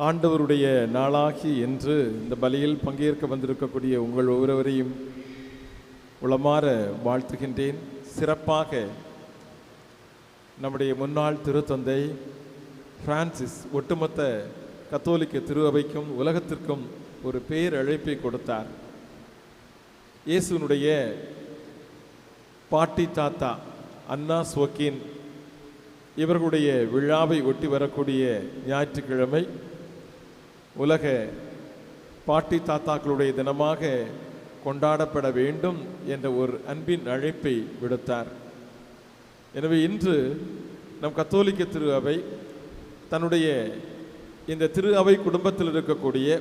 ஆண்டவருடைய நாளாகி என்று இந்த பலியில் பங்கேற்க வந்திருக்கக்கூடிய உங்கள் ஒவ்வொருவரையும் உளமாற வாழ்த்துகின்றேன். சிறப்பாக நம்முடைய முன்னாள் திருத்தந்தை பிரான்சிஸ் ஒட்டுமொத்த கத்தோலிக்க திருஅவைக்கும் உலகத்திற்கும் ஒரு பேரழைப்பை கொடுத்தார். இயேசுனுடைய பாட்டி தாத்தா அன்னா சோக்கின் இவர்களுடைய விழாவை ஒட்டி வரக்கூடிய ஞாயிற்றுக்கிழமை உலக பாட்டி தாத்தாக்களுடைய தினமாக கொண்டாடப்பட வேண்டும் என்ற ஒரு அன்பின் அழைப்பை விடுத்தார். எனவே இன்று நம் கத்தோலிக்க திரு அவை தன்னுடைய இந்த திரு அவை குடும்பத்தில் இருக்கக்கூடிய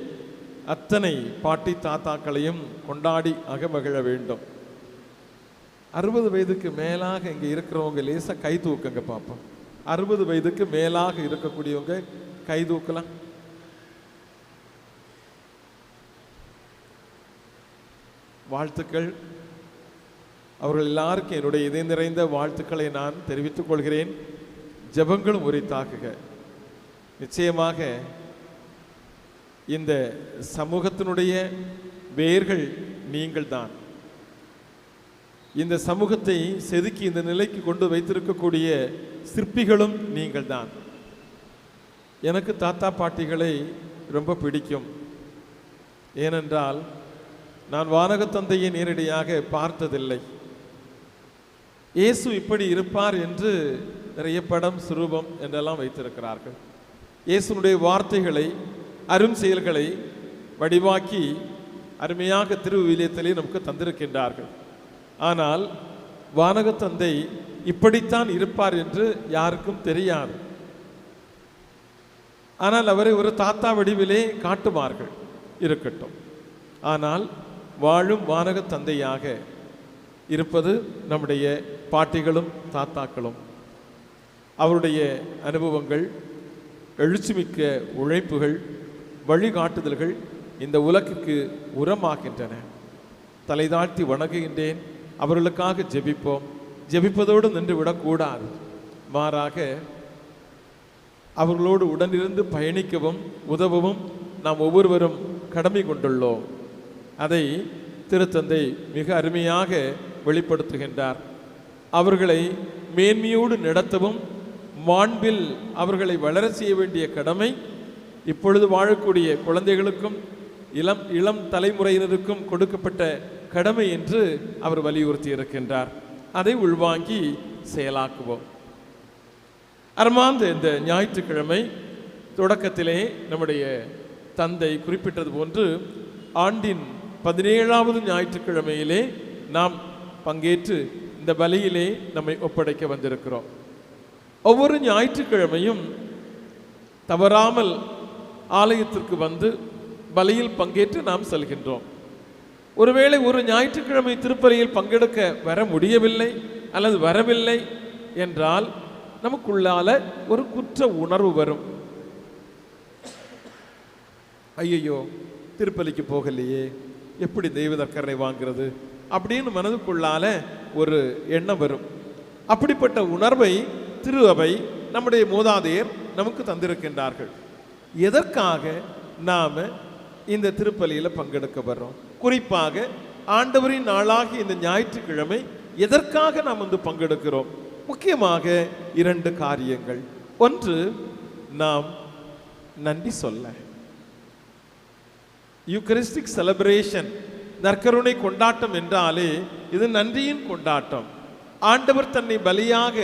அத்தனை பாட்டி தாத்தாக்களையும் கொண்டாடி அகமகிழ வேண்டும். 60 வயதுக்கு மேலாக இங்கே இருக்கிறவங்க லேசாக கை தூக்குங்க பார்ப்போம். 60 வயதுக்கு மேலாக இருக்கக்கூடியவங்க கை தூக்கலாம். வாழ்த்துக்கள். அவர்கள் எல்லாருக்கும் என்னுடைய இதய நிறைந்த வாழ்த்துக்களை நான் தெரிவித்துக் கொள்கிறேன். ஜெபங்களும் உரித்தாக்குக. நிச்சயமாக இந்த சமூகத்தினுடைய வேர்கள் நீங்கள் தான். இந்த சமூகத்தை செதுக்கி இந்த நிலைக்கு கொண்டு வைத்திருக்கக்கூடிய சிற்பிகளும் நீங்கள் தான். எனக்கு தாத்தா பாட்டிகளை ரொம்ப பிடிக்கும். ஏனென்றால் நான் வானக தந்தையை நேரடியாக பார்த்ததில்லை. இயேசு இப்படி இருப்பார் என்று நிறைய படம் சுரூபம் என்றெல்லாம் வைத்திருக்கிறார்கள். இயேசுனுடைய வார்த்தைகளை அரும் செயல்களை வடிவாக்கி அருமையாக திருவிவிலியத்திலே நமக்கு தந்திருக்கின்றார்கள். ஆனால் வானக தந்தை இப்படித்தான் இருப்பார் என்று யாருக்கும் தெரியாது. ஆனால் அவரை ஒரு தாத்தா வடிவிலே காட்டுவார்கள். இருக்கட்டும். ஆனால் வாழும் வானக தந்தையாக இருப்பது நம்முடைய பாட்டிகளும் தாத்தாக்களும். அவருடைய அனுபவங்கள், எழுச்சிமிக்க உழைப்புகள், வழிகாட்டுதல்கள் இந்த உலகிற்கு உரமாகின்றன. தலை தாழ்த்தி வணங்குகின்றேன். அவர்களுக்காக ஜெபிப்போம். ஜெபிப்பதோடு நின்று விடக்கூடாது. மாறாக அவர்களோடு உடனிருந்து பயணிக்கவும் உதவவும் நாம் ஒவ்வொருவரும் கடமை கொண்டுள்ளோம். அதை திருத்தந்தை மிக அருமையாக வெளிப்படுத்துகின்றார். அவர்களை மேன்மையோடு நடத்தவும் மாண்பில் அவர்களை வளர செய்ய வேண்டிய கடமை இப்பொழுது வாழக்கூடிய குழந்தைகளுக்கும் இளம் தலைமுறையினருக்கும் கொடுக்கப்பட்ட கடமை என்று அவர் வலியுறுத்தி இருக்கின்றார். அதை உள்வாங்கி செயலாக்குவோம். அருமாந்த இந்த ஞாயிற்றுக்கிழமை தொடக்கத்திலே நம்முடைய தந்தை குறிப்பிட்டது போன்று ஆண்டின் 17வது ஞாயிற்றுக்கிழமையிலே நாம் பங்கேற்று இந்த பலியிலே நம்மை ஒப்படைக்க வந்திருக்கிறோம். ஒவ்வொரு ஞாயிற்றுக்கிழமையும் தவறாமல் ஆலயத்திற்கு வந்து பலியில் பங்கேற்று நாம் செல்கின்றோம். ஒருவேளை ஒரு ஞாயிற்றுக்கிழமை திருப்பலியில் பங்கெடுக்க வர முடியவில்லை அல்லது வரவில்லை என்றால் நமக்குள்ளால ஒரு குற்ற உணர்வு வரும். ஐயோ, திருப்பலிக்கு போகலையே, எப்படி தெய்வ தக்கரை வாங்கிறது அப்படின்னு மனதுக்குள்ளால ஒரு எண்ணம் வரும். அப்படிப்பட்ட உணர்வை திரு அவை நம்முடைய மூதாதையர் நமக்கு தந்திருக்கின்றார்கள். எதற்காக நாம் இந்த திருப்பலியில் பங்கெடுக்க வர்றோம்? குறிப்பாக ஆண்டவரின் நாளாகி இந்த ஞாயிற்றுக்கிழமை எதற்காக நாம் பங்கெடுக்கிறோம்? முக்கியமாக 2 காரியங்கள். ஒன்று, நாம் நன்றி சொல்ல. யூக்கரிஸ்டிக் செலிப்ரேஷன், நற்கருணை கொண்டாட்டம் என்றாலே இது நன்றியின் கொண்டாட்டம். ஆண்டவர் தன்னை பலியாக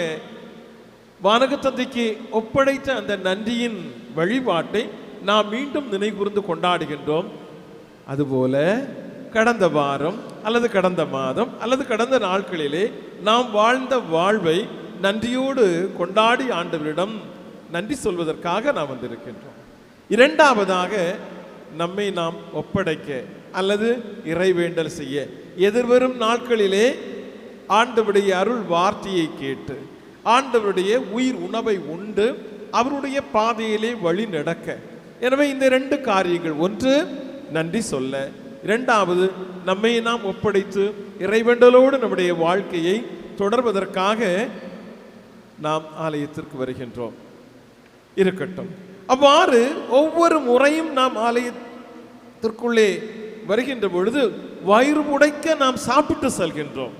வானக தந்தைக்கு ஒப்படைத்த அந்த நன்றியின் வழிபாட்டை நாம் மீண்டும் நினைகூர்ந்து கொண்டாடுகின்றோம். அதுபோல கடந்த வாரம் அல்லது கடந்த மாதம் அல்லது கடந்த நாட்களிலே நாம் வாழ்ந்த வாழ்வை நன்றியோடு கொண்டாடி ஆண்டவரிடம் நன்றி சொல்வதற்காக நாம் வந்திருக்கின்றோம். இரண்டாவதாக, நம்மை நாம் ஒப்படைக்க அல்லது இறைவேண்டல் செய்ய எதிர்வரும் நாட்களிலே ஆண்டவருடைய அருள் வார்த்தையை கேட்டு ஆண்டவருடைய உயிர் உணவை உண்டு அவருடைய பாதையிலே வழி நடக்க. எனவே இந்த 2 காரியங்கள், ஒன்று நன்றி சொல்ல, இரண்டாவது நம்மை நாம் ஒப்படைத்து இறைவேண்டலோடு நம்முடைய வாழ்க்கையை தொடர்வதற்காக நாம் ஆலயத்திற்கு வருகின்றோம். இருக்கட்டும். அவ்வாறு ஒவ்வொரு முறையும் நாம் ஆலயத்திற்குள்ளே வருகின்ற பொழுது வயிறு உடைக்க நாம் சாப்பிட்டு செல்கின்றோம்.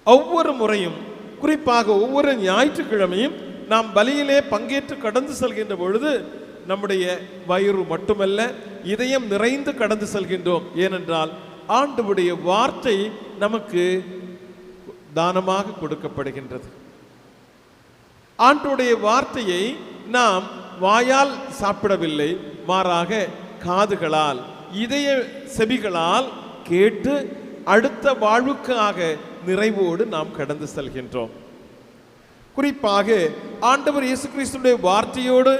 ஒவ்வொரு முறையும், குறிப்பாக ஒவ்வொரு ஞாயிற்றுக்கிழமையும் நாம் பலியிலே பங்கேற்று கடந்து செல்கின்ற பொழுது நம்முடைய வயிறு மட்டுமல்ல, இதயம் நிறைந்து கடந்து செல்கின்றோம். ஏனென்றால் ஆண்டவருடைய வார்த்தை நமக்கு தானமாக கொடுக்கப்படுகின்றது. ஆண்டவருடைய வார்த்தையை நாம் வாயால் சாப்பிடவில்லை, மாறாக காதுகளால், இதய செவிகளால் கேட்டு அடுத்த வாழ்வுக்காக நிறைவோடு நாம் கடந்து செல்கின்றோம். குறிப்பாக ஆண்டவர் இயேசு கிறிஸ்துடைய வார்த்தையோடு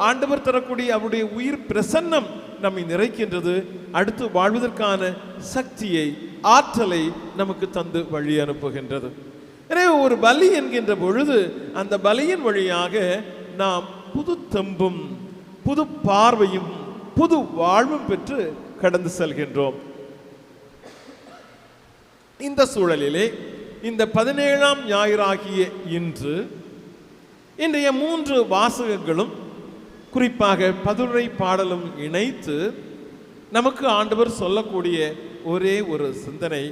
ஆண்டவர் தரக்கூடிய அவருடைய உயிர் பிரசன்னம் நம்மை நிறைக்கின்றது. அடுத்து வாழ்வதற்கான சக்தியை, ஆற்றலை நமக்கு தந்து வழி அனுப்புகின்றது. எனவே ஒரு பலி என்கின்ற பொழுது அந்த பலியின் வழியாக நாம் புது தெம்பும் புது பார்வையும் புது வாழ்வும் பெற்று கடந்து செல்கின்றோம். இந்த சூழலிலே இந்த 17ஆம் ஞாயிறாகிய இன்று இன்றைய 3 வாசகங்களும் குறிப்பாக பதிலுரை பாடலும் இணைத்து நமக்கு ஆண்டவர் சொல்லக்கூடிய ஒரே ஒரு சிந்தனை,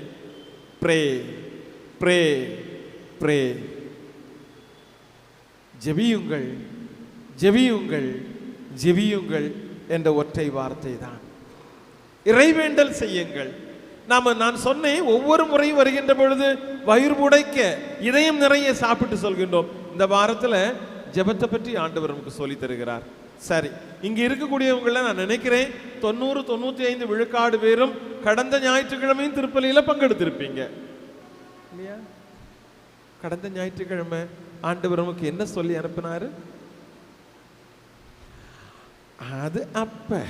ப்ரே ப்ரே ப்ரே. ஜெபியுங்கள் ஜெபியுங்கள் ஜெபியுங்கள் என்ற ஒற்றை வார்த்தை தான். இறைவேண்டல் செய்யுங்கள். நான் சொன்னேன், ஒவ்வொரு முறையும் வருகின்ற பொழுது வயிறு உடைக்க இதயம் நிறைய சாப்பிட்டு சொல்கின்றோம். இந்த வாரத்தில் ஜெபத்தை பற்றி ஆண்டவர் நமக்கு சொல்லி தருகிறார். சரி, இங்கே இருக்கக்கூடியவங்கள நான் நினைக்கிறேன் 90-95 விழுக்காடு பேரும் கடந்த ஞாயிற்றுக்கிழமையும் திருப்பலியில் பங்கெடுத்திருப்பீங்க இல்லையா? கடந்த ஞாயிற்றுக்கிழமை ஆண்டவர் நமக்கு என்ன சொல்லி அனுப்பினாரு? அது அப்ப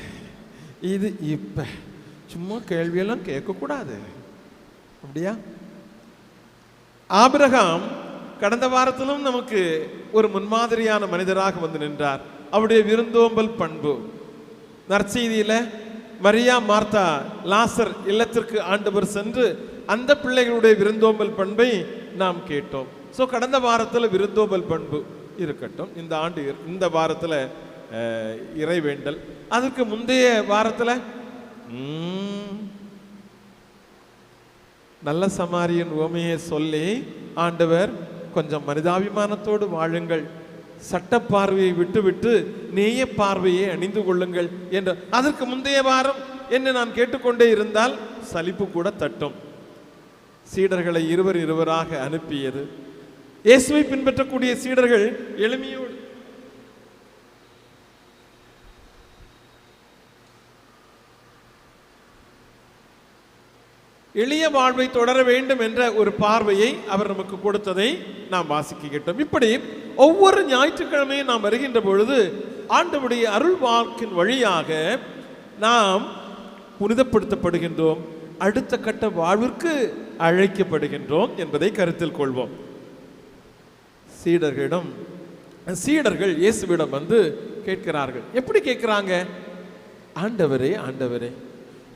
இது இப்ப, சும்மா கேள்வியெல்லாம் கேட்கக்கூடாது, அப்படியா? ஆபிரகாம் கடந்த வாரத்திலும் நமக்கு ஒரு முன்மாதிரியான மனிதராக வந்து நின்றார். அவருடைய விருந்தோம்பல் பண்பு, நற்செய்தியில மரியா, மார்த்தா, லாசர் இல்லத்திற்கு ஆண்டவர் சென்று அந்த பிள்ளைகளுடைய விருந்தோம்பல் பண்பை நாம் கேட்டோம். ஸோ கடந்த வாரத்தில் விருந்தோம்பல் பண்பு இருக்கட்டும். இந்த ஆண்டு இந்த வாரத்தில் இறைவேண்டல். அதுக்கு முந்தைய வாரத்தில் நல்ல சமாரியன் உவமையை சொல்லி ஆண்டவர் கொஞ்சம் மனிதாபிமானத்தோடு வாழுங்கள், சட்ட பார்வையை விட்டுவிட்டு நேய பார்வையை அணிந்து கொள்ளுங்கள் என்று. அதற்கு முந்தைய வாரம் என்று நான் கேட்டுக்கொண்டே இருந்தால் சலிப்பு கூட தட்டும். சீடர்களை இருவராக அனுப்பியது. இயேசுவை பின்பற்றக்கூடிய சீடர்கள் எளிமையோடு எளிய வாழ்வை தொடர வேண்டும் என்ற ஒரு பார்வையை அவர் நமக்கு கொடுத்ததை நாம் வாசிக்கிட்டோம். இப்படி ஒவ்வொரு ஞாயிற்றுக்கிழமையும் நாம் வருகின்ற பொழுது ஆண்டவருடைய அருள் வாக்கின் வழியாக நாம் புனிதப்படுத்தப்படுகின்றோம், அடுத்த கட்ட வாழ்விற்கு அழைக்கப்படுகின்றோம் என்பதை கருத்தில் கொள்வோம். சீடர்கள் இயேசுவிடம் வந்து கேட்கிறார்கள். எப்படி கேட்கிறாங்க? ஆண்டவரே ஆண்டவரே,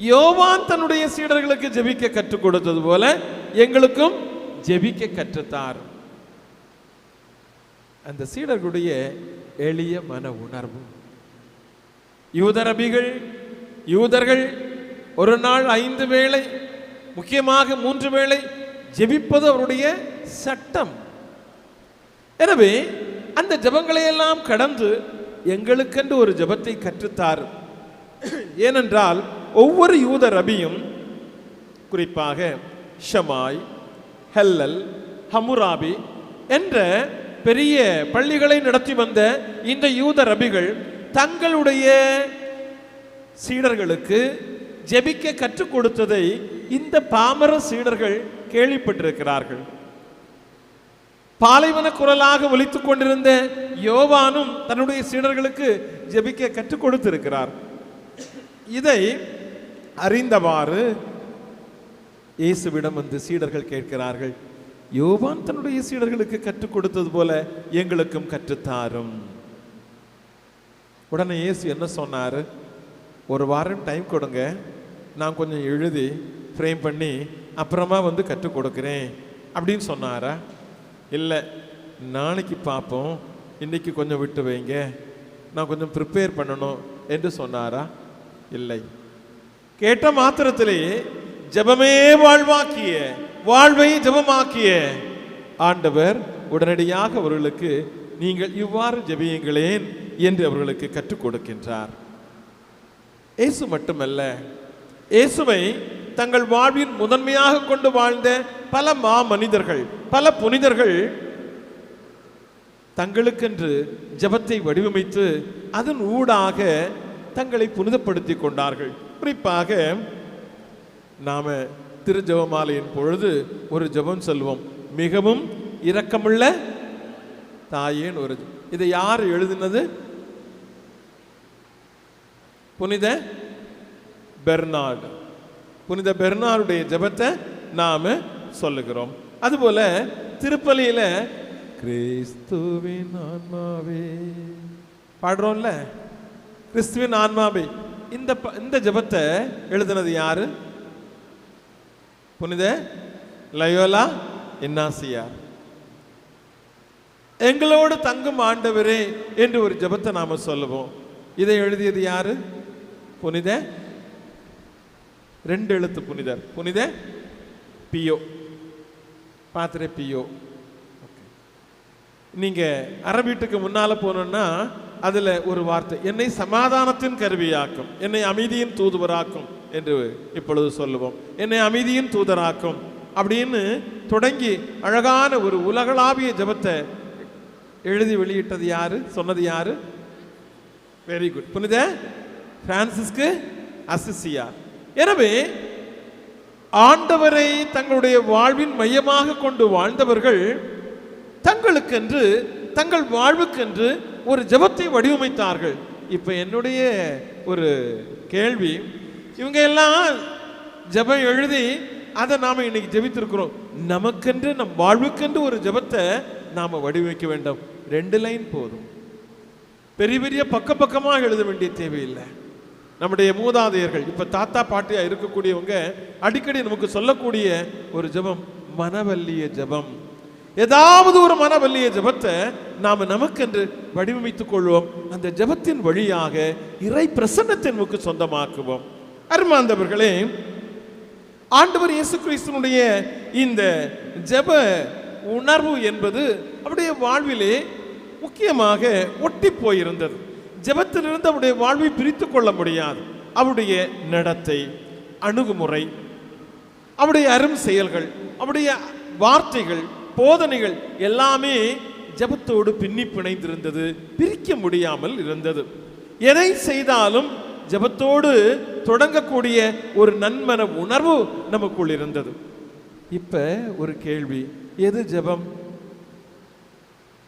யோவான் தன்னுடைய சீடர்களுக்கு ஜெபிக்க கற்றுக் கொடுத்தது போல எங்களுக்கும் ஜெபிக்க கற்றுத்தார். அந்த சீடர்களுடைய எளிய மன உணர்வு. யூதர்கள் ஒரு நாள் 5 வேளை, முக்கியமாக 3 வேளை ஜெபிப்பது அவருடைய சட்டம். எனவே அந்த ஜெபங்களை எல்லாம் கடந்து எங்களுக்கென்று ஒரு ஜெபத்தை கற்றுத்தார். ஏனென்றால் ஒவ்வொரு யூத ரபியும், குறிப்பாக ஷமாய், ஹெல்லல், ஹமுராபி என்ற பெரிய பள்ளிகளை நடத்தி வந்த இந்த யூத ரபிகள் தங்களுடைய சீடர்களுக்கு ஜெபிக்க கற்றுக் கொடுத்ததை இந்த பாமர சீடர்கள் கேள்விப்பட்டிருக்கிறார்கள். பாலைவன குரலாக ஒலித்துக் கொண்டிருந்த யோவானும் தன்னுடைய சீடர்களுக்கு ஜெபிக்க கற்றுக் கொடுத்திருக்கிறார். இதை அறிந்தவாறு இயேசுவிடம் வந்து சீடர்கள் கேட்கிறார்கள், யோவான் தன்னுடைய சீடர்களுக்கு கற்றுக் கொடுத்தது போல எங்களுக்கும் கற்றுத்தாரும். உடனே இயேசு என்ன சொன்னார்? ஒரு வாரம் டைம் கொடுங்க, நான் கொஞ்சம் எழுதி ஃப்ரேம் பண்ணி அப்புறமா வந்து கற்றுக் கொடுக்குறேன் அப்படின்னு சொன்னாரா? இல்லை, நாளைக்கு பார்ப்போம், இன்னைக்கு கொஞ்சம் விட்டு வைங்க, நான் கொஞ்சம் ப்ரிப்பேர் பண்ணணும் என்று சொன்னாரா? இல்லை. கேட்ட மாத்திரத்திலேயே ஜெபமே வாழ்வாக்கிய, வாழ்வை ஜெபமாக்கிய ஆண்டவர் உடனடியாக அவர்களுக்கு நீங்கள் இவ்வாறு ஜெபியுங்களேன் என்று அவர்களுக்கு கற்றுக் கொடுக்கின்றார். இயேசு மட்டுமல்ல, இயேசுவை தங்கள் வாழ்வின் முதன்மையாக கொண்டு வாழ்ந்த பல மனிதர்கள், பல புனிதர்கள் தங்களுக்கென்று ஜெபத்தை வடிவமைத்து அதன் ஊடாக தங்களை புனிதப்படுத்திக் கொண்டார்கள். குறிப்பாக நாம திரு ஜெபமாலையின் பொழுது ஒரு ஜெபம் சொல்வோம், மிகவும் இரக்கமுள்ள தாயேன். ஒரு இதை யார் எழுதினது? புனித பெர்னார்டு. புனித பெர்னார்டுடைய ஜெபத்தை நாம சொல்லுகிறோம். அதுபோல திருப்பலியில கிறிஸ்துவின் ஆன்மாவே பாடுறோம்ல, கிறிஸ்துவின் ஆன்மாவே. இந்த ஜெபத்தை எழுதினது யாரு? புனித லயோலா இன்னாசியார். எங்களோடு தங்கும் ஆண்டவரே என்று ஒரு ஜெபத்தை நாம சொல்லுவோம். இதை எழுதியது யாரு? புனித 2 எழுத்து புனிதர், புனித பியோ, பாத்திர பியோ. நீங்க அரபீட்டுக்கு முன்னால போனோம்னா அதுல ஒரு வார்த்தை, என்னை சமாதானத்தின் கருவியாக்கும், என்னை அமைதியின் தூதுவராக்கும் என்று இப்பொழுது சொல்லுவோம். என்னை அமைதியின் தூதராக்கும் அப்படின்னு தொடங்கி அழகான ஒரு உலகளாவிய ஜெபத்தை எழுதி வெளியிட்டது யாரு? சொன்னது யாரு? வெரி குட், புனித பிரான்சிஸ்கு அசிசியார். எனவே ஆண்டவரை தங்களுடைய வாழ்வின் மையமாக கொண்டு வாழ்ந்தவர்கள் தங்களுக்கென்று, தங்கள் வாழ்வுக்கென்று ஒரு ஜெபத்தை வடிவமைத்தார்கள். இப்ப என்னுடைய ஒரு கேள்வி, இவங்க எல்லாம் ஜெபம் எழுதி அதை நாம இன்னைக்கு ஜெபித்திருக்கிறோம். நமக்கென்று, நம் வாழ்வுக்கென்று ஒரு ஜெபத்தை நாம வடிவமைக்க வேண்டும். 2 லைன் போதும். பெரிய பெரிய பக்கமாக எழுத வேண்டிய தேவையில்லை. நம்முடைய மூதாதையர்கள், இப்ப தாத்தா பாட்டியா இருக்கக்கூடியவங்க அடிக்கடி நமக்கு சொல்லக்கூடிய ஒரு ஜெபம் மனவல்லிய ஜெபம். ஏதாவது ஒரு மனவல்லிய ஜெபத்தை நாம நமக்கென்று வடிவமைத்துக் கொள்வோம். அந்த ஜெபத்தின் வழியாக இறை பிரசன்னத்தை நமக்கு சொந்தமாக்குவோம். அருமாந்தவர்களே, ஆண்டவர் இயேசு கிறிஸ்துவினுடைய இந்த ஜெப உணர்வு என்பது அவருடைய வாழ்விலே முக்கியமாக ஒட்டி போயிருந்தது. ஜெபத்திலிருந்து அவருடைய வாழ்வை பிரித்து கொள்ள முடியாது. அவருடைய நடத்தை, அணுகுமுறை, அவருடைய அரும் செயல்கள், அவருடைய வார்த்தைகள், போதனைகள் எல்லாமே ஜெபத்தோடு பின்னி பிணைந்திருந்தது, பிரிக்க முடியாமல் இருந்தது. எதை செய்தாலும் ஜெபத்தோடு தொடங்கக்கூடிய ஒரு நன்மன உணர்வு நமக்குள் இருந்தது. இப்ப ஒரு கேள்வி, எது ஜெபம்?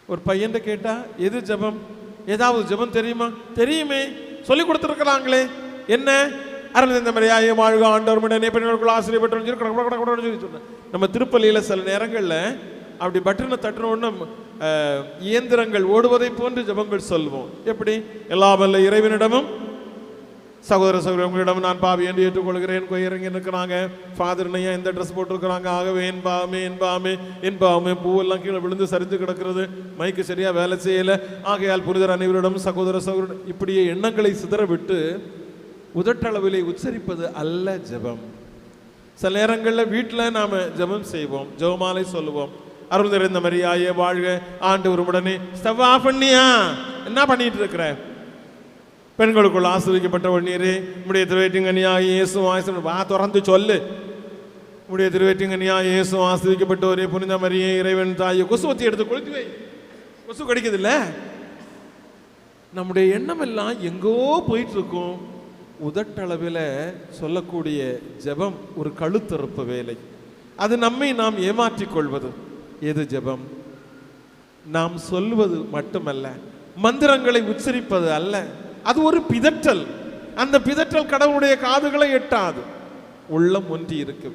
ஒரு பையன் கேட்டா எது ஜெபம்? ஏதாவது ஜெபம் தெரியுமா? தெரியுமே, சொல்லி கொடுத்துருக்கிறாங்களே. என்ன? அரவிந்த மரியாதை வாழ்க ஆண்டவர் முடனே பெண்களுக்குள் ஆசிரியர் பெற்று. நம்ம திருப்பலியில சில நேரங்களில் அப்படி பட்டனை தட்டினோன்னு இயந்திரங்கள் ஓடுவதை போன்று ஜெபங்கள் சொல்வோம். எப்படி? எல்லா வல்ல இறைவனிடமும் சகோதர சகோதரங்களிடம் நான் பாவி என்று ஏற்றுக்கொள்கிறேன். இறங்கி இருக்கிறாங்க, ஃபாதர்னையா இந்த ட்ரெஸ் போட்டிருக்கிறாங்க, ஆகவே என்பாமே என்பாமே என்பாமே, பூவெல்லாம் கீழே விழுந்து சரிஞ்சு கிடக்கிறது, மைக்கு சரியா வேலை செய்யல, ஆகையால் புனிதர் அனைவரிடம் சகோதர சகோதரன், இப்படியே எண்ணங்களை சிதற விட்டு உதட்டளவிலே உச்சரிப்பது அல்ல ஜெபம். சில நேரங்களில் வீட்டில் நாம ஜெபம் செய்வோம், ஜெபமாலை சொல்லுவோம். அருள் நிறைந்த மரியாயே வாழ்க ஆண்டவர் உடனே. ஸ்டவ் ஆஃப் பண்ணியா? என்ன பண்ணிட்டு இருக்கிற? பெண்களுக்குள் ஆசிரியப்பட்டவள் நீரே, உடைய திருவேற்றிங்கனியாக இயேசு வா திறந்து சொல்லு. உடைய திருவேற்றிங்கனியாக இயேசு ஆசிரியப்பட்டவரே, புனித மரியே இறைவன் தாயை. கொசுவத்தி எடுத்து கொளுத்தி வை, கொசு கடிக்குது இல்ல? நம்முடைய எண்ணம் எல்லாம் எங்கோ போயிட்டு இருக்கும். உதட்டளவில் சொல்லக்கூடிய ஜெபம் ஒரு கழுத்தறுப்பு வேலை. அது நம்மை நாம் ஏமாற்றிக் கொள்வது. எது ஜெபம்? நாம் சொல்வது மட்டுமல்ல, மந்திரங்களை உச்சரிப்பது அல்ல. அது ஒரு பிதற்றல். அந்த பிதற்றல் கடவுளுடைய காதுகளை எட்டாது. உள்ளம் ஒன்றி இருக்கு.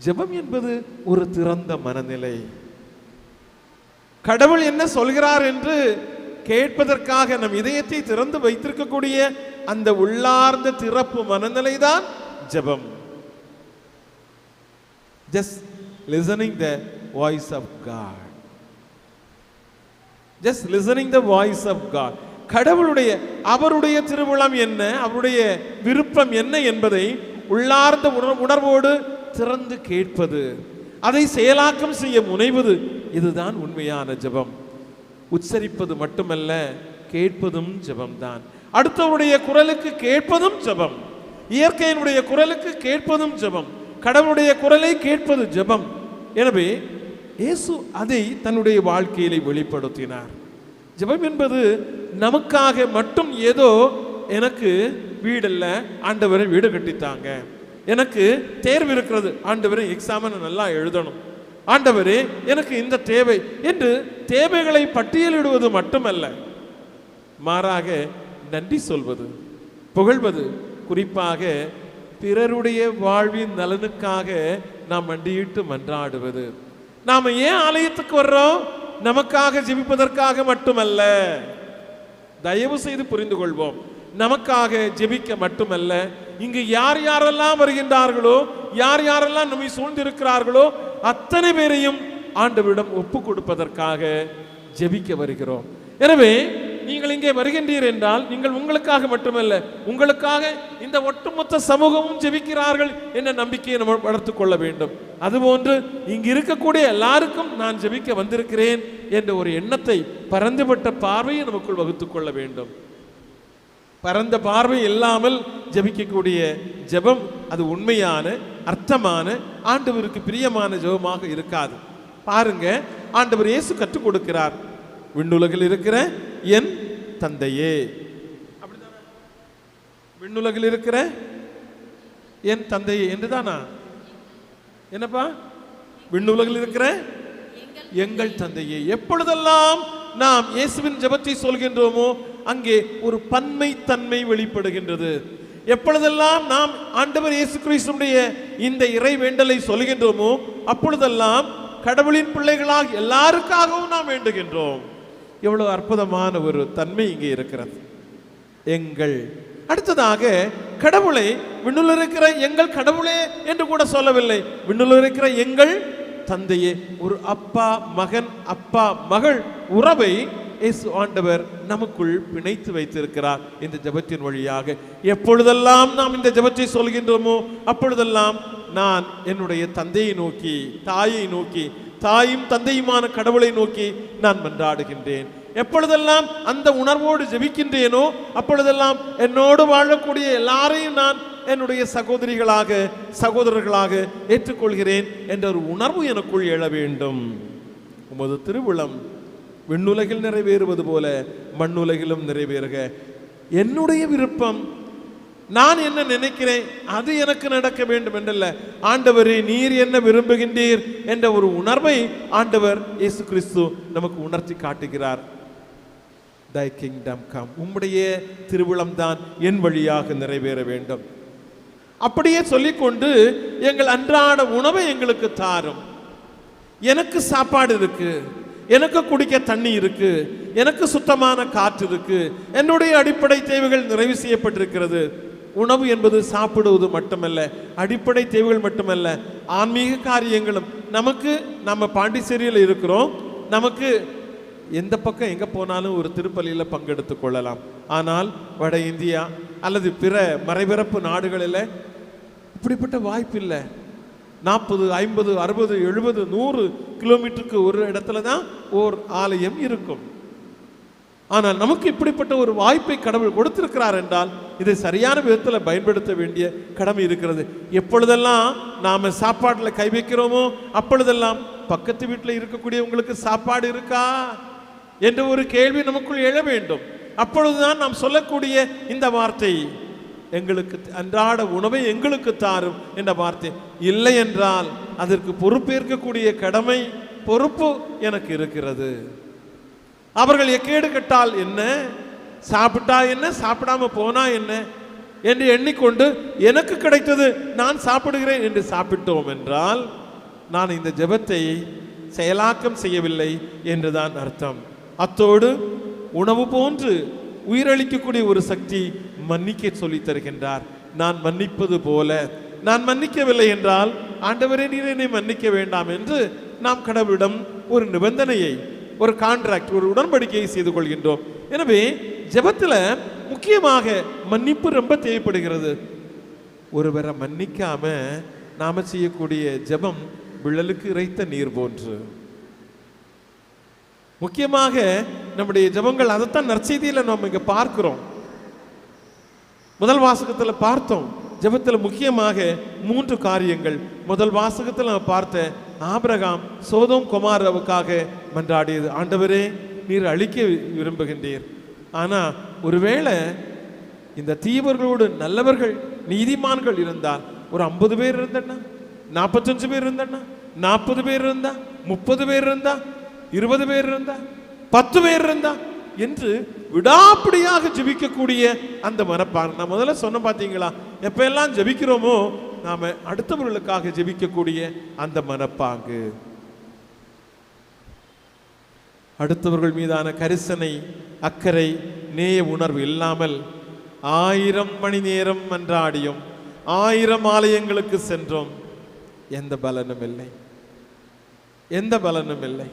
ஜெபம் என்பது ஒரு திறந்த மனநிலை. கடவுள் என்ன சொல்கிறார் என்று கேட்பதற்காக நம் இதயத்தை திறந்து வைத்திருக்கக்கூடிய அந்த உள்ளார்ந்த திறப்பு மனநிலை தான் ஜெபம். Just listening the voice of God. Just listening the voice of God. கடவுளுடைய அவருடைய திருவுளம் என்ன, அவருடைய விருப்பம் என்ன என்பதை உள்ளார்ந்த உணர்வோடு திறந்து கேட்பது, அதை செயலாக்கம் செய்ய முனைவது, இதுதான் உண்மையான ஜெபம். உச்சரிப்பது மட்டுமல்ல, கேட்பதும் ஜெபம்தான். அடுத்தவருடைய குரலுக்கு கேட்பதும் ஜெபம், இயற்கையினுடைய குரலுக்கு கேட்பதும் ஜெபம், கடவுளுடைய குரலை கேட்பது ஜெபம். எனவே இயேசு அதை தன்னுடைய வாழ்க்கையிலே வெளிப்படுத்தினார். ஜெபம் என்பது நமக்காக மட்டும் ஏதோ எனக்கு வீடல்ல, ஆண்டவரை வீடு கட்டித்தாங்க, எனக்கு தேர்வு இருக்கிறது, ஆண்டவரை எக்ஸாமை நல்லா எழுதணும், ஆண்டவரே எனக்கு இந்த தேவை என்று தேவைகளை பட்டியலிடுவது மட்டுமல்ல, மாறாக நன்றி சொல்வது, புகழ்வது, குறிப்பாக பிறருடைய வாழ்வின் நலனுக்காக நாம் மண்டியிட்டு மன்றாடுவது. நாம் ஏன் ஆலயத்துக்கு வர்றோம்? நமக்காக ஜெபிப்பதற்காக மட்டுமல்ல. தயவு செய்து புரிந்து கொள்வோம். நமக்காக ஜெபிக்க மட்டுமல்ல, இங்கு யார் யாரெல்லாம் வருகின்றார்களோ, யார் யாரெல்லாம் நம்மை சூழ்ந்திருக்கிறார்களோ அத்தனை பேரையும் ஆண்டவரிடம் ஒப்பு கொடுப்பதற்காக ஜெபிக்க வருகிறோம். எனவே நீங்கள் இங்கே வருகின்றீர் என்றால் நீங்கள் உங்களுக்காக மட்டுமல்ல, உங்களுக்காக இந்த ஒட்டுமொத்த சமூகமும் ஜெபிக்கிறார்கள் என்ற நம்பிக்கையை நம்ம வளர்த்துக் கொள்ள வேண்டும். அதுபோன்று இங்கு இருக்கக்கூடிய எல்லாருக்கும் நான் ஜெபிக்க வந்திருக்கிறேன் என்ற ஒரு எண்ணத்தை, பரந்துபட்ட பார்வையை நமக்குள் வகுத்துக் கொள்ள வேண்டும். பரந்த பார்வை இல்லாமல் ஜெபிக்கக்கூடிய ஜெபம் அது உண்மையான, அர்த்தமான, ஆண்டவருக்கு பிரியமான ஜெபமாக இருக்காது. பாருங்க, ஆண்டவர் இயேசு கற்றுக் கொடுக்கிறார், விண்ணுலகில் இருக்கிற என் தந்தையே. அப்படிதானா? விண்ணுலகில் இருக்கிற என் தந்தையே என்றுதானா? என்னப்பா? விண்ணுலகில் இருக்கிற எங்கள் தந்தையே. எப்பொழுதெல்லாம் நாம் இயேசுவின் ஜெபத்தை சொல்கின்றோமோ அங்கே ஒரு பன்மை தன்மை வெளிப்படுகின்றது. எப்பொழுதெல்லாம் நாம் ஆண்டவர் இயேசு கிறிஸ்துவுடைய இந்த இறை வேண்டலை சொல்கின்றோமோ அப்பொழுதெல்லாம் கடவுளின் பிள்ளைகளாக எல்லாருக்காகவும் நாம் வேண்டுகின்றோம். எவ்வளவு அற்புதமான ஒரு தன்மை இங்கே இருக்கிறது. எங்கள் அடுத்ததாக கடவுளை விண்ணுல இருக்கிற எங்கள் கடவுளே என்று கூட சொல்லவில்லை, விண்ணுல இருக்கிற எங்கள் தந்தையே. ஒரு அப்பா மகன், அப்பா மகள் உறவை இயேசு ஆண்டவர் நமக்குள் பிணைத்து வைத்திருக்கிறார் இந்த ஜெபத்தின் வழியாக. எப்பொழுதெல்லாம் நாம் இந்த ஜெபத்தை சொல்கின்றோமோ அப்பொழுதெல்லாம் நான் என்னுடைய தந்தையை நோக்கி, தாயை நோக்கி, தாயும் தந்தையுமான கடவுளை நோக்கி நான் மன்றாடுகின்றேன். எப்பொழுதெல்லாம் அந்த உணர்வோடு ஜெபிக்கின்றேனோ அப்பொழுதெல்லாம் என்னோடு வாழக்கூடிய எல்லாரையும் நான் என்னுடைய சகோதரிகளாக, சகோதரர்களாக ஏற்றுக்கொள்கிறேன் என்ற ஒரு உணர்வு எனக்குள் எழ வேண்டும். உமது திருவுளம் விண்ணுலகில் நிறைவேறுவது போல மண்ணுலகிலும் நிறைவேறுக. என்னுடைய விருப்பம், நான் என்ன நினைக்கிறேன் அது எனக்கு நடக்க வேண்டும் என்றல்ல, ஆண்டவரே நீர் என்ன விரும்புகின்றீர் என்ற ஒரு உணர்வை ஆண்டவர் இயேசு கிறிஸ்து நமக்கு உணர்த்தி காட்டுகிறார். Thy kingdom come, உம்முடைய திருவுளம் தான் என் வழியாக நிறைவேற வேண்டும். அப்படியே சொல்லிக்கொண்டு எங்கள் அன்றாட உணவை எங்களுக்கு தாரும். எனக்கு சாப்பாடு இருக்கு, எனக்கு குடிக்க தண்ணி இருக்கு, எனக்கு சுத்தமான காற்று இருக்கு, என்னுடைய அடிப்படை தேவைகள் நிறைவு செய்யப்பட்டிருக்கிறது. உணவு என்பது சாப்பிடுவது மட்டுமல்ல, அடிப்படை தேவைகள் மட்டுமல்ல, ஆன்மீக காரியங்களும். நமக்கு நம்ம பாண்டிச்சேரியில் இருக்கிறோம், நமக்கு எந்த பக்கம் எங்கே போனாலும் ஒரு திருப்பலியில் பங்கெடுத்து கொள்ளலாம். ஆனால் வட இந்தியா அல்லது பிற மறைபிறப்பு நாடுகளில் இப்படிப்பட்ட வாய்ப்பு இல்லை. 40, 50, 60, 70, 100 கிலோமீட்டருக்கு ஒரு இடத்துல தான் ஓர் ஆலயம் இருக்கும். ஆனால் நமக்கு இப்படிப்பட்ட ஒரு வாய்ப்பை கடவுள் கொடுத்திருக்கிறார் என்றால் இதை சரியான விதத்தில் பயன்படுத்த வேண்டிய கடமை இருக்கிறது. எப்பொழுதெல்லாம் நாம் சாப்பாட்டில் கை வைக்கிறோமோ அப்பொழுதெல்லாம் பக்கத்து வீட்டில் இருக்கக்கூடியவங்களுக்கு சாப்பாடு இருக்கா என்ற ஒரு கேள்வி நமக்குள் எழ வேண்டும். அப்பொழுதுதான் நாம் சொல்லக்கூடிய இந்த வார்த்தை, எங்களுக்கு அன்றாட உணவை எங்களுக்கு தாரும் என்ற வார்த்தை. இல்லை என்றால் அதற்கு பொறுப்பேற்கக்கூடிய கடமை, பொறுப்பு எனக்கு இருக்கிறது. அவர்கள் எக்கேடு கட்டால் என்ன, சாப்பிட்டா என்ன, சாப்பிடாம போனா என்ன என்று எண்ணிக்கொண்டு எனக்கு கிடைத்தது நான் சாப்பிடுகிறேன் என்று சாப்பிட்டோம் என்றால் நான் இந்த ஜெபத்தை செயலாக்கம் செய்யவில்லை என்றுதான் அர்த்தம். அத்தோடு உணவு போன்று உயிரளிக்கக்கூடிய ஒரு சக்தி மன்னிக்க சொல்லி தருகின்றார். நான் மன்னிப்பது போல, நான் மன்னிக்கவில்லை என்றால் ஆண்டவரே நீர் என்னை மன்னிக்க வேண்டாம் என்று நாம் கடவுளிடம் ஒரு நிபந்தனையை, ஒரு கான்ட்ராக்ட், ஒரு உடன்படிக்கையை செய்து கொள்கின்றோம். எனவே ஜெபத்துல முக்கியமாக மன்னிப்பு ரொம்ப தேவைப்படுகிறது. ஒருவரை மன்னிக்காம நாம செய்யக்கூடிய ஜெபம் விழலுக்கு இறைத்த நீர் போன்று. முக்கியமாக நம்முடைய ஜெபங்கள், அதைத்தான் நற்செய்தியில நம்ம இங்க பார்க்கிறோம். முதல் வாசகத்துல பார்த்தோம், ஜெபத்துல முக்கியமாக 3 காரியங்கள். முதல் வாசகத்தில் நம்ம பார்த்த ஆபிரகாம் சோதோம் கொமாராவுக்காக மன்றாடியது. ஆண்டவரே, நீர் அழிக்க விரும்புகின்றீர், ஆனா ஒருவேளை இந்த தீவர்களோடு நல்லவர்கள் நீதிமான்கள் இருந்தால், ஒரு 50 பேர் இருந்தா, 45 பேர் இருந்தா, 40 பேர் இருந்தா, 30 பேர் இருந்தா, 20 பேர் இருந்தா, 10 பேர் இருந்தா என்று விடாப்பிடியாக ஜெபிக்கக்கூடிய அந்த மனப்பான்மை. நான் முதல்ல சொன்ன பார்த்தீங்களா, எப்ப எல்லாம் ஜெபிக்கிறோமோ நாம அடுத்தவர்களுக்காக ஜெபிக்கக்கூடிய அந்த மனப்பாங்கு, அடுத்தவர்கள் மீதான கரிசனை, அக்கறை, நேய உணர்வு இல்லாமல் 1000 மணி நேரம் மன்றாடியும் 1000 ஆலயங்களுக்கு சென்றோம், எந்த பலனும் இல்லை, எந்த பலனும் இல்லை.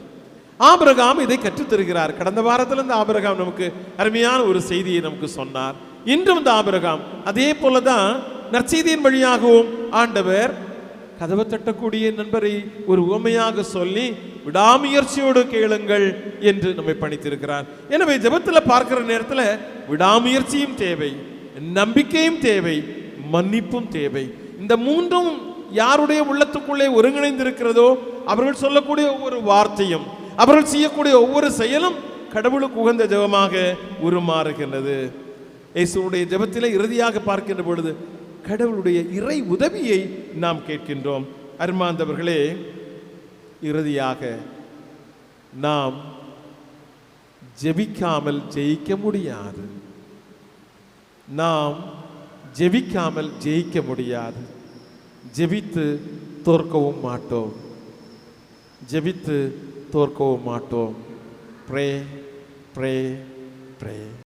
ஆபிரகாம் இதை கற்றுத் தருகிறார். கடந்த வாரத்தில் இந்த ஆபிரகாம் நமக்கு அருமையான ஒரு செய்தியை நமக்கு சொன்னார். இன்றும் இந்த ஆபிரகாம் அதே போலதான் நற்செய்தியின் வழியாகவும் ஆண்டவர் கதவை தட்டக்கூடிய நண்பரை ஒரு உவமையாக சொல்லி விடாமுயற்சியோடு கேளுங்கள் என்று நம்மை பணித்திருக்கிறார். எனவே ஜெபத்தில் பார்க்கிற நேரத்தில் விடாமுயற்சியும் தேவை, நம்பிக்கையும் தேவை, மன்னிப்பும் தேவை. இந்த 3ம் யாருடைய உள்ளத்துக்குள்ளே ஒருங்கிணைந்திருக்கிறதோ அவர்கள் சொல்லக்கூடிய ஒவ்வொரு வார்த்தையும், அவர்கள் செய்யக்கூடிய ஒவ்வொரு செயலும் கடவுளுக்கு உகந்த ஜெபமாக உருமாறுகின்றது. இயேசுவுடைய ஜெபத்திலே இறுதியாக பார்க்கின்ற பொழுது கடவுளுடைய இறை உதவியை நாம் கேட்கின்றோம். அருமாந்தவர்களே, இறுதியாக நாம் ஜெபிக்காமல் ஜெயிக்க முடியாது. நாம் ஜெபிக்காமல் ஜெயிக்க முடியாது. ஜெபித்து தோற்கவும் மாட்டோம், ஜெபித்து தோற்கவும் மாட்டோம். Pray pray pray.